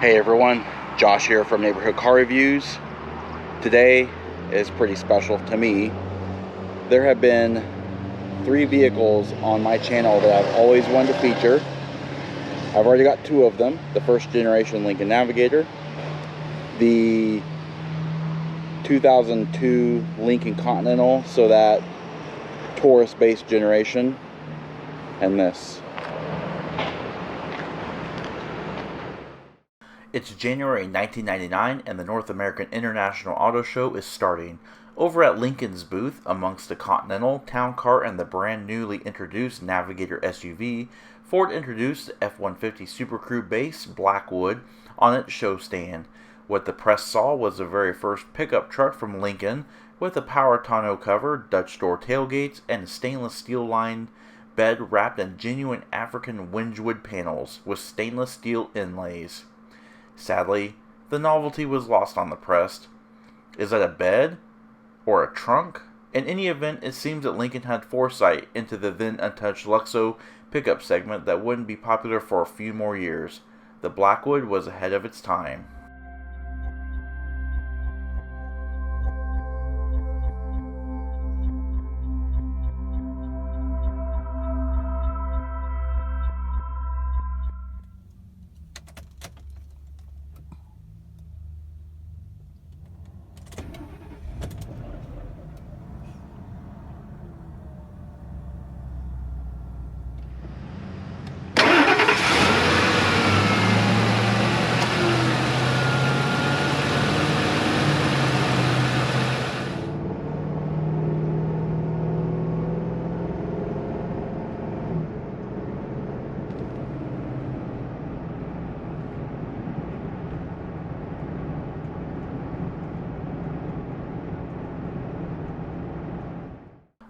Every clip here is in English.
Hey everyone, Josh here from Neighborhood Car Reviews. Today is pretty special to me. There have been 3 vehicles on my channel that I've always wanted to feature. I've already got 2 of them. The first generation Lincoln Navigator, the 2002 Lincoln Continental, so that tourist-based generation, and this. It's January 1999 and the North American International Auto Show is starting. Over at Lincoln's booth, amongst the Continental, Town Car, and the brand newly introduced Navigator SUV, Ford introduced the F-150 SuperCrew-based Blackwood on its show stand. What the press saw was the very first pickup truck from Lincoln with a power tonneau cover, Dutch door tailgates, and stainless steel lined bed wrapped in genuine African Wengewood panels with stainless steel inlays. Sadly, the novelty was lost on the press. Is that a bed? Or a trunk? In any event, it seems that Lincoln had foresight into the then untouched Luxo-pickup segment that wouldn't be popular for a few more years. The Blackwood was ahead of its time.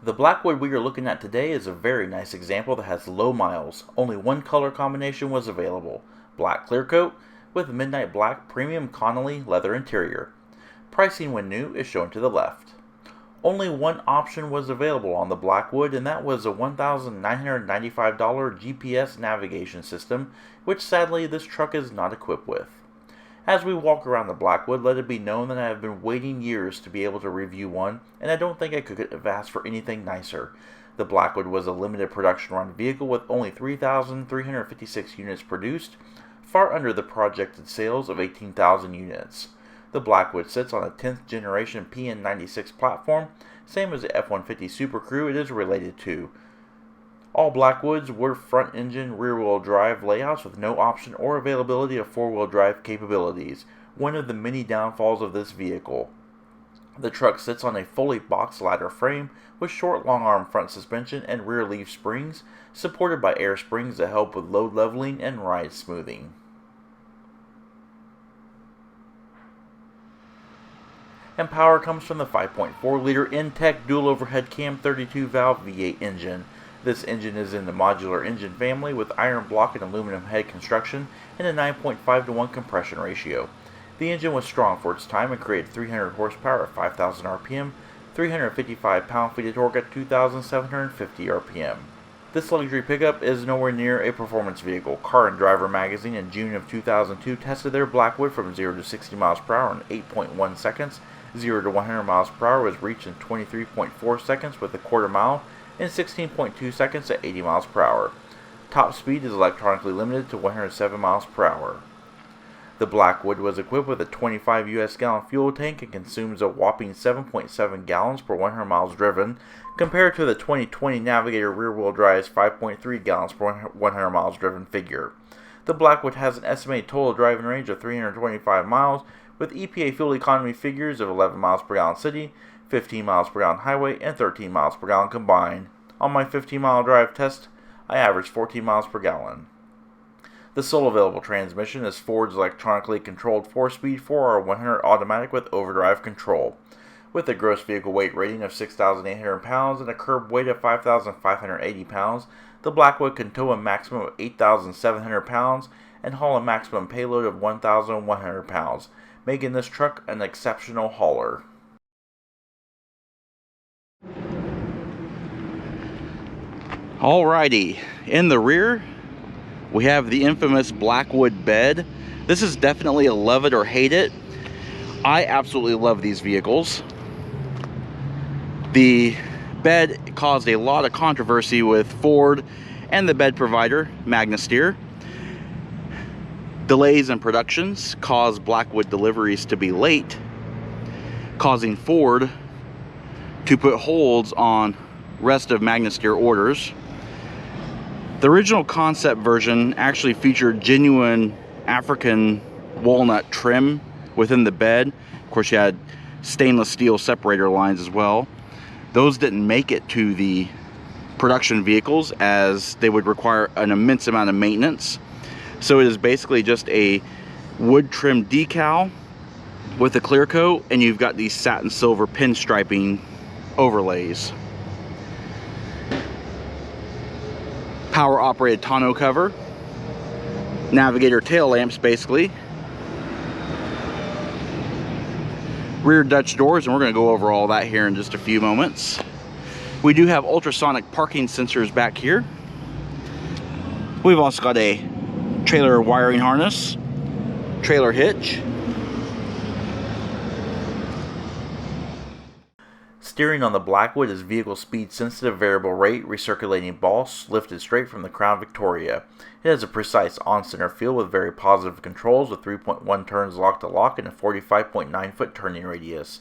The Blackwood we are looking at today is a very nice example that has low miles. Only one color combination was available, black clear coat with midnight black premium Connolly leather interior. Pricing when new is shown to the left. Only one option was available on the Blackwood, and that was a $1,995 GPS navigation system, which sadly this truck is not equipped with. As we walk around the Blackwood, let it be known that I have been waiting years to be able to review one, and I don't think I could have asked for anything nicer. The Blackwood was a limited production run vehicle with only 3,356 units produced, far under the projected sales of 18,000 units. The Blackwood sits on a 10th generation PN96 platform, same as the F-150 SuperCrew it is related to. All Blackwoods were front-engine, rear-wheel drive layouts with no option or availability of four-wheel drive capabilities, one of the many downfalls of this vehicle. The truck sits on a fully box ladder frame with short long-arm front suspension and rear leaf springs, supported by air springs that help with load leveling and ride smoothing. And power comes from the 5.4-liter Intech dual overhead cam 32-valve V8 engine. This engine is in the modular engine family with iron block and aluminum head construction and a 9.5-to-1 compression ratio. The engine was strong for its time and created 300 horsepower at 5,000 RPM, 355 pound-feet of torque at 2,750 RPM. This luxury pickup is nowhere near a performance vehicle. Car and Driver magazine in June of 2002 tested their Blackwood from 0 to 60 miles per hour in 8.1 seconds. 0 to 100 miles per hour was reached in 23.4 seconds with a quarter mile, in 16.2 seconds at 80 miles per hour. Top speed is electronically limited to 107 miles per hour. The Blackwood was equipped with a 25 US gallon fuel tank and consumes a whopping 7.7 gallons per 100 miles driven, compared to the 2020 Navigator rear-wheel drive's 5.3 gallons per 100 miles driven figure. The Blackwood has an estimated total driving range of 325 miles, with EPA fuel economy figures of 11 miles per gallon city, 15 miles per gallon highway, and 13 miles per gallon combined. On my 15-mile drive test, I averaged 14 miles per gallon. The sole available transmission is Ford's electronically controlled 4-speed 4R100 automatic with overdrive control. With a gross vehicle weight rating of 6,800 pounds and a curb weight of 5,580 pounds, the Blackwood can tow a maximum of 8,700 pounds and haul a maximum payload of 1,100 pounds, making this truck an exceptional hauler. Alrighty, in the rear, we have the infamous Blackwood bed. This is definitely a love it or hate it. I absolutely love these vehicles. The bed caused a lot of controversy with Ford and the bed provider, Magnasteer. Delays in productions caused Blackwood deliveries to be late, causing Ford to put holds on rest of Magnasteer orders. The original concept version actually featured genuine African walnut trim within the bed. Of course, you had stainless steel separator lines as well. Those didn't make it to the production vehicles as they would require an immense amount of maintenance. So it is basically just a wood trim decal with a clear coat, and you've got these satin silver pinstriping overlays. Power operated tonneau cover, Navigator tail lamps basically, rear Dutch doors, and we're going to go over all that here in just a few moments. We do have ultrasonic parking sensors back here. We've also got a trailer wiring harness, trailer hitch. Steering on the Blackwood is vehicle speed sensitive variable rate recirculating boss lifted straight from the Crown Victoria. It has a precise on-center feel with very positive controls with 3.1 turns lock to lock and a 45.9 foot turning radius.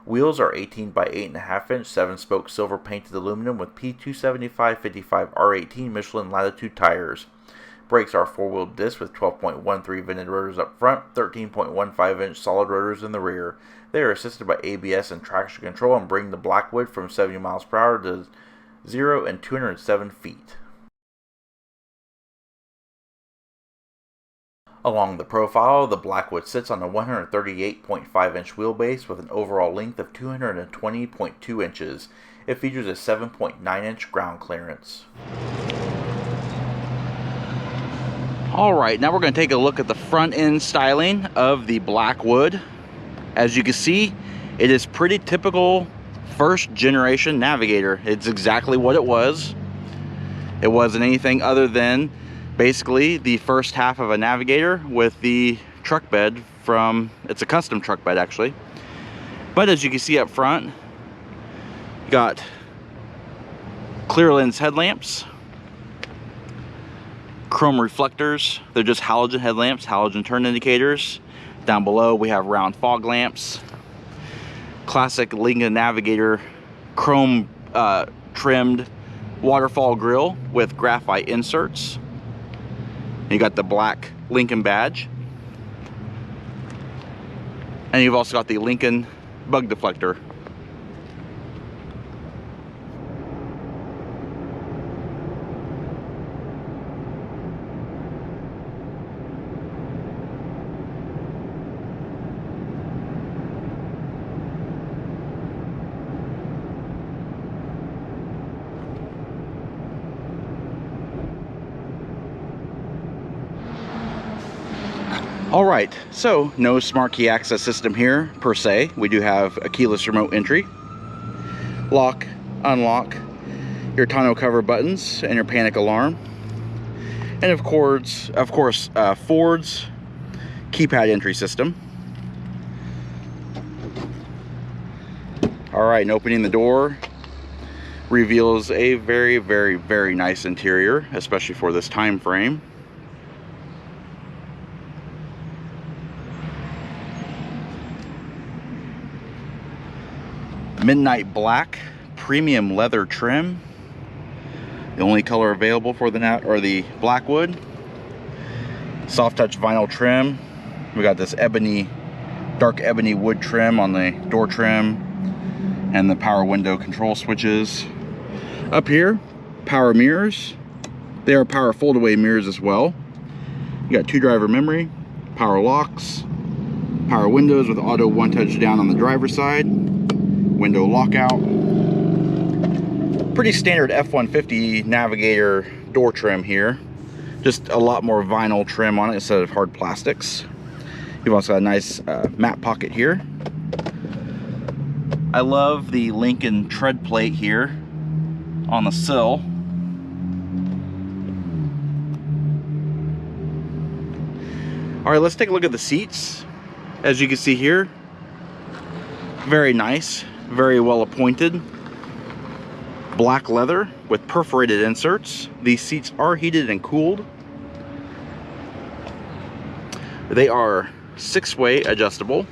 Wheels are 18 by 8.5 inch 7-spoke silver painted aluminum with P275/55 R18 Michelin Latitude tires. Brakes are 4-wheel disc with 12.13 vented rotors up front, 13.15 inch solid rotors in the rear. They are assisted by ABS and traction control and bring the Blackwood from 70 miles per hour to 0 and 207 feet. Along the profile, the Blackwood sits on a 138.5 inch wheelbase with an overall length of 220.2 inches. It features a 7.9 inch ground clearance. Alright, now we're going to take a look at the front end styling of the Blackwood. As you can see, it is pretty typical first generation Navigator. It's exactly what it was. It wasn't anything other than basically the first half of a Navigator with the truck bed from, it's a custom truck bed actually. But as you can see up front, you got clear lens headlamps, chrome reflectors. They're just halogen headlamps, halogen turn indicators. Down below we have round fog lamps, classic Lincoln Navigator chrome trimmed waterfall grille with graphite inserts. You got the black Lincoln badge, and you've also got the Lincoln bug deflector. Alright, so no smart key access system here per se. We do have a keyless remote entry, lock, unlock, your tonneau cover buttons, and your panic alarm. And of course, Ford's keypad entry system. Alright, and opening the door reveals a very, very, very nice interior, especially for this time frame. Midnight black premium leather trim, the only color available for the Blackwood. Soft touch vinyl trim. We got this ebony, dark ebony wood trim on the door trim and the power window control switches. Up here, power mirrors. They are power foldaway mirrors as well. You got 2 driver memory, power locks, power windows with auto one touch down on the driver's side, window lockout. Pretty standard F-150 Navigator door trim here. Just a lot more vinyl trim on it instead of hard plastics. You've also got a nice matte pocket here. I love the Lincoln tread plate here on the sill. All right, let's take a look at the seats. As you can see here, very nice, very well appointed. Black leather with perforated inserts. These seats are heated and cooled. They are 6-way adjustable.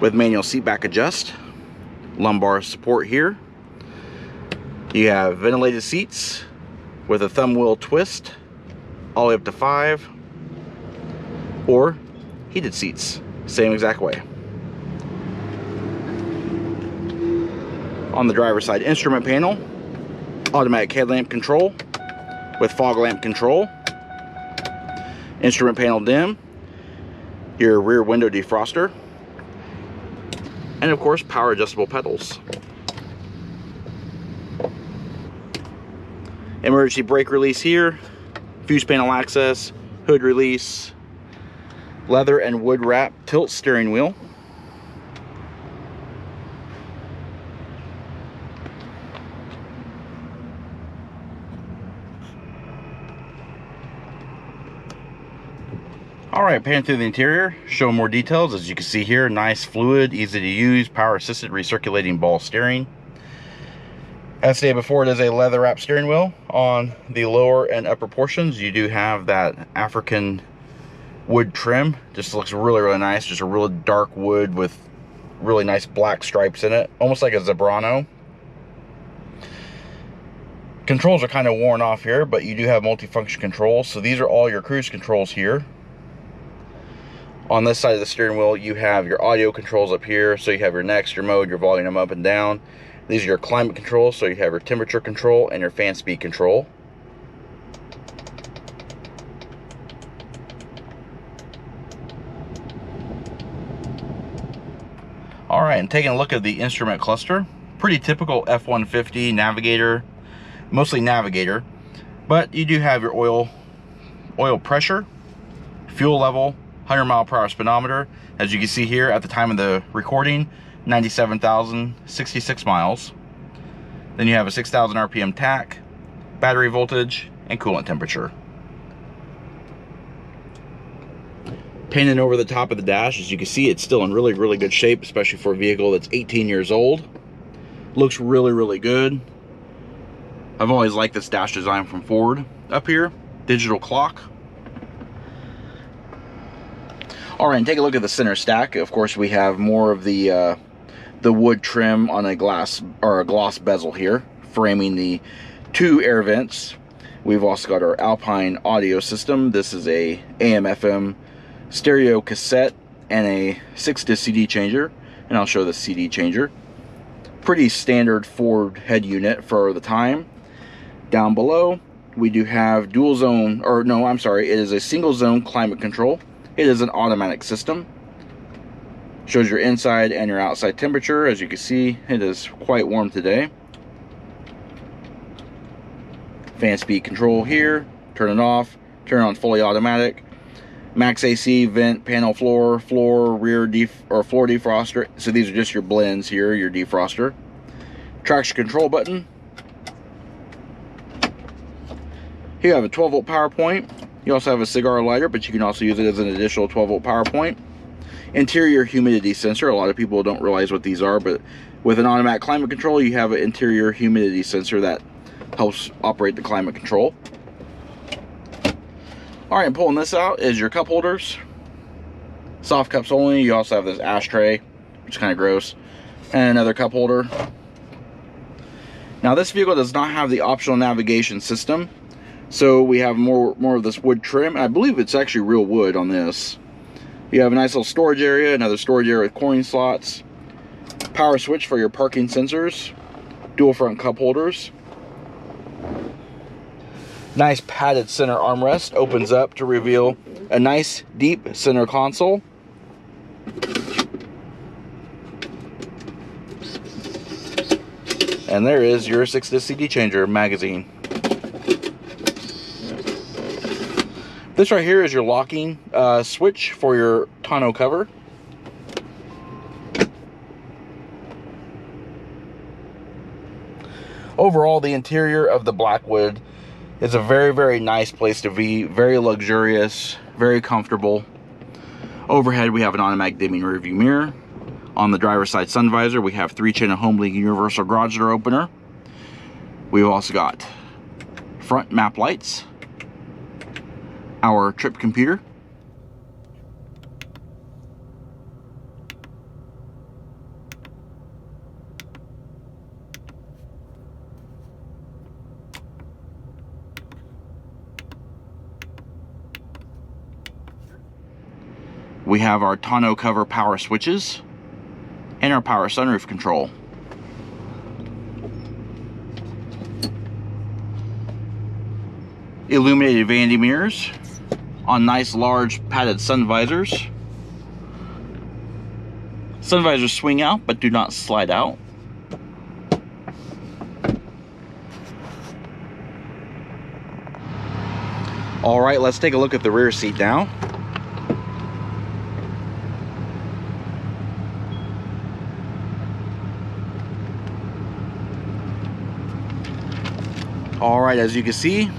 With manual seat back adjust. Lumbar support here. You have ventilated seats with a thumb wheel twist all the way up to 5, or heated seats, same exact way. On the driver's side instrument panel, automatic headlamp control with fog lamp control, instrument panel dim, your rear window defroster, and of course power adjustable pedals. Emergency brake release here, fuse panel access, hood release, leather and wood wrap tilt steering wheel. Alright, pan through the interior, show more details. As you can see here, nice fluid, easy to use, power assisted recirculating ball steering. As stated before, it is a leather wrap steering wheel. On the lower and upper portions, you do have that African wood trim. Just looks really, really nice. Just a really dark wood with really nice black stripes in it, almost like a Zebrano. Controls are kind of worn off here, but you do have multifunction controls. So these are all your cruise controls here. On this side of the steering wheel, you have your audio controls up here. So you have your next, your mode, your volume up and down. These are your climate controls, so you have your temperature control and your fan speed control. Alright, and taking a look at the instrument cluster. Pretty typical F-150 Navigator, mostly Navigator. But you do have your oil pressure, fuel level, 100-mile-per-hour speedometer. As you can see here at the time of the recording, 97,066 miles. Then you have a 6,000 RPM tach, battery voltage, and coolant temperature. Painted over the top of the dash, as you can see, it's still in really, really good shape, especially for a vehicle that's 18 years old. Looks really, really good. I've always liked this dash design from Ford. Up here, digital clock. All right, and take a look at the center stack. Of course, we have more of the wood trim on a glass or a gloss bezel here, framing the 2 air vents. We've also got our Alpine audio system. This is a AM/FM stereo cassette and a 6-disc CD changer, and I'll show the CD changer. Pretty standard Ford head unit for the time. Down below, we do have dual zone, or no, I'm sorry, it is a single zone climate control. It is an automatic system. Shows your inside and your outside temperature. As you can see, it is quite warm today. Fan speed control here. Turn it off. Turn it on fully automatic. Max AC, vent, panel floor, rear floor defroster. So these are just your blends here, your defroster. Traction control button. Here you have a 12-volt power point. You also have a cigar lighter, but you can also use it as an additional 12-volt power point. Interior humidity sensor. A lot of people don't realize what these are, but with an automatic climate control, you have an interior humidity sensor that helps operate the climate control. All right, and pulling this out is your cup holders. Soft cups only. You also have this ashtray, which is kind of gross, and another cup holder. Now, this vehicle does not have the optional navigation system, so we have more of this wood trim. I believe it's actually real wood on this. You have a nice little storage area, another storage area with coin slots, power switch for your parking sensors, dual front cup holders. Nice padded center armrest, opens up to reveal a nice deep center console. And there is your 6-disc CD changer magazine. This right here is your locking switch for your tonneau cover. overall, the interior of the Blackwood is a very, very nice place to be. Very luxurious, very comfortable. Overhead, we have an automatic dimming rearview mirror. On the driver's side sun visor, we have 3-channel HomeLink universal garage door opener. We've also got front map lights, our trip computer, we have our tonneau cover power switches, and our power sunroof control. Illuminated vanity mirrors on nice large padded sun visors. Sun visors swing out but do not slide out. All right, let's take a look at the rear seat now. All right, as you can see,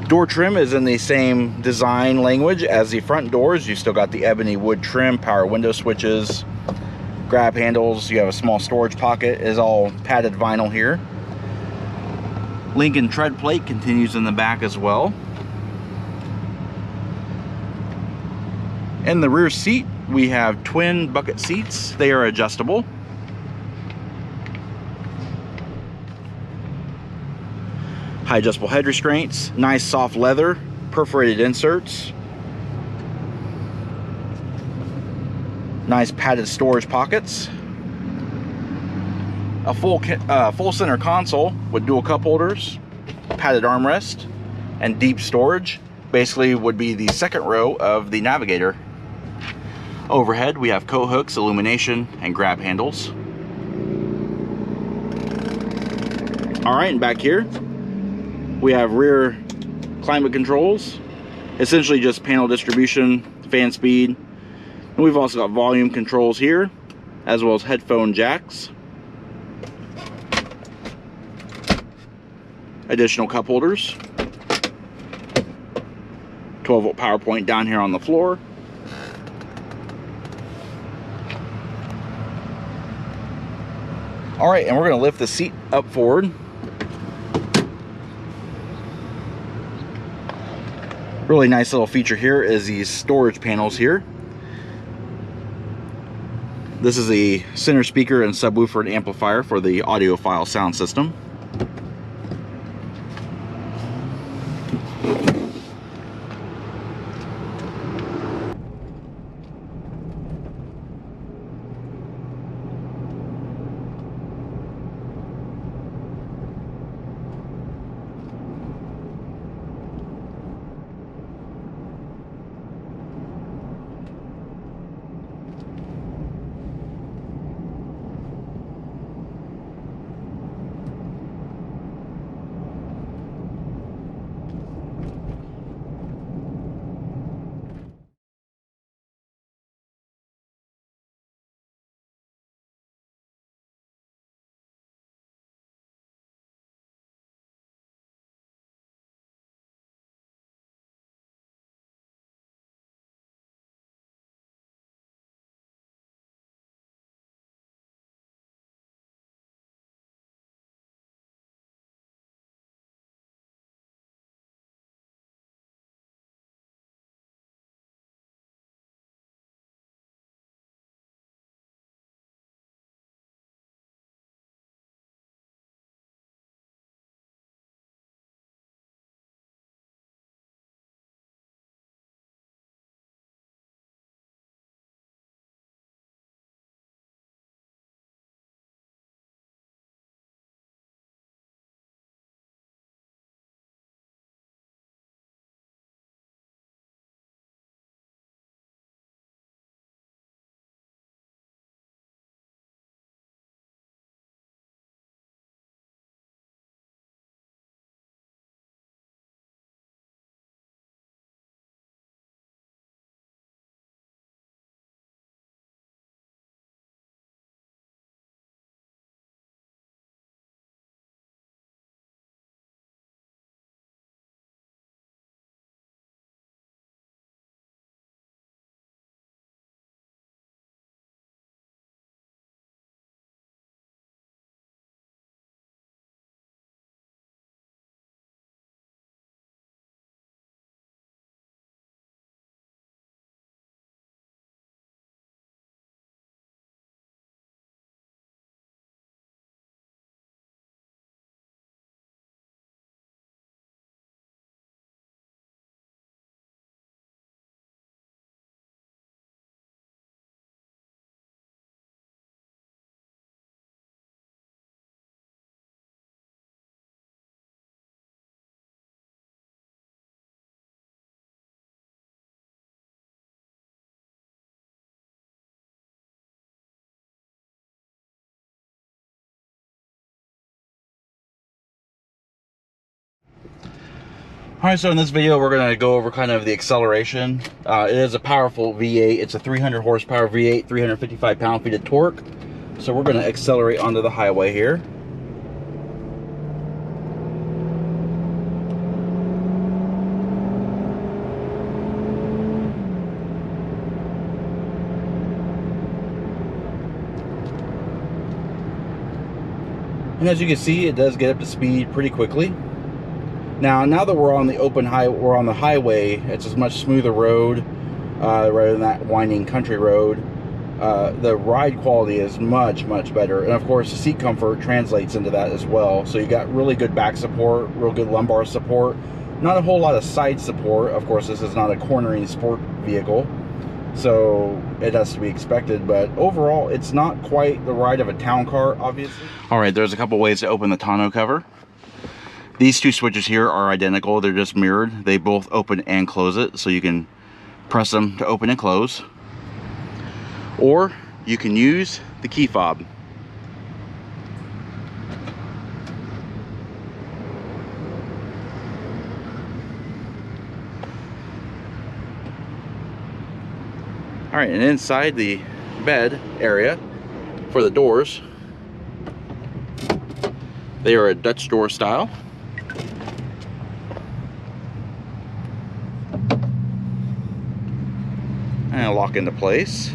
door trim is in the same design language as the front doors. You still got the ebony wood trim, power window switches, grab handles. You have a small storage pocket. It is all padded vinyl here. Lincoln tread plate continues in the back as well. In the rear seat, we have twin bucket seats. They are adjustable. High adjustable head restraints, nice soft leather, perforated inserts, nice padded storage pockets, a full center console with dual cup holders, padded armrest, and deep storage. Basically would be the second row of the Navigator. Overhead, we have coat hooks, illumination, and grab handles. All right, and back here, we have rear climate controls, essentially just panel distribution, fan speed. And we've also got volume controls here, as well as headphone jacks. Additional cup holders. 12-volt power point down here on the floor. All right, and we're gonna lift the seat up forward. Really nice little feature here is these storage panels here. This is a center speaker and subwoofer and amplifier for the audiophile sound system. Alright, so in this video we're going to go over kind of the acceleration. It is a powerful V8. It's a 300 horsepower V8, 355 pound-feet of torque. So we're going to accelerate onto the highway here. And as you can see, it does get up to speed pretty quickly. Now that we're on the we're on the highway, it's a much smoother road rather than that winding country road. The ride quality is much better, and of course the seat comfort translates into that as well. So you got really good back support, real good lumbar support, not a whole lot of side support. Of course, this is not a cornering sport vehicle, so it has to be expected, but overall it's not quite the ride of a town car, obviously. All right, there's a couple ways to open the tonneau cover. These two switches here are identical. They're just mirrored. They both open and close it, so you can press them to open and close. Or you can use the key fob. All right, and inside the bed area for the doors, they are a Dutch door style. And lock into place.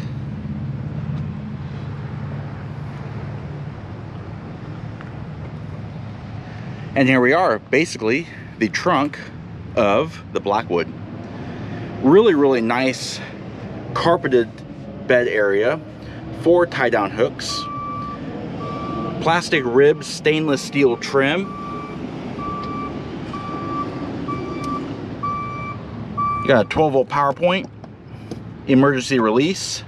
And here we are, basically the trunk of the Blackwood. Really nice carpeted bed area, 4 tie-down hooks, plastic ribs, stainless steel trim. You got a 12-volt power point, emergency release,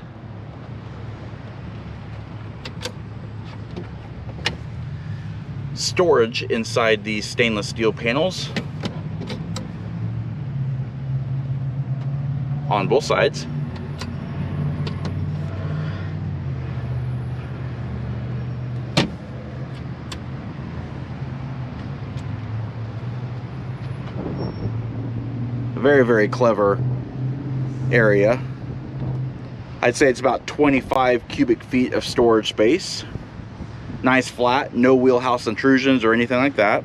storage inside these stainless steel panels on both sides. Very clever area. I'd say it's about 25 cubic feet of storage space. Nice flat, no wheelhouse intrusions or anything like that.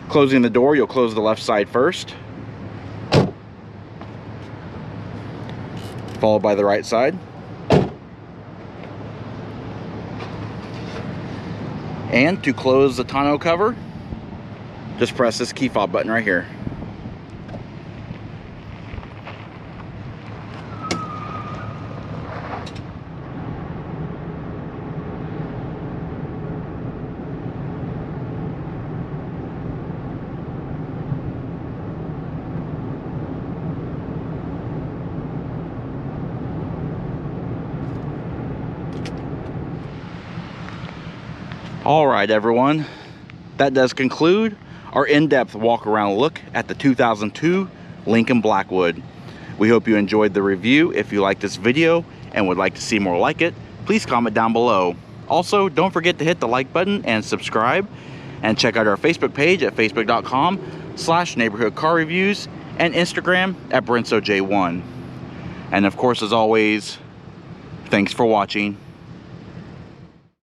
Closing the door, you'll close the left side first, followed by the right side. And to close the tonneau cover, just press this key fob button right here. All right, everyone, that does conclude our in-depth walk-around look at the 2002 Lincoln Blackwood. We hope you enjoyed the review. If you liked this video and would like to see more like it, please comment down below. Also, don't forget to hit the like button and subscribe, and check out our Facebook page at facebook.com/neighborhoodcarreviews and Instagram at BrensoJ1. And of course, as always, thanks for watching.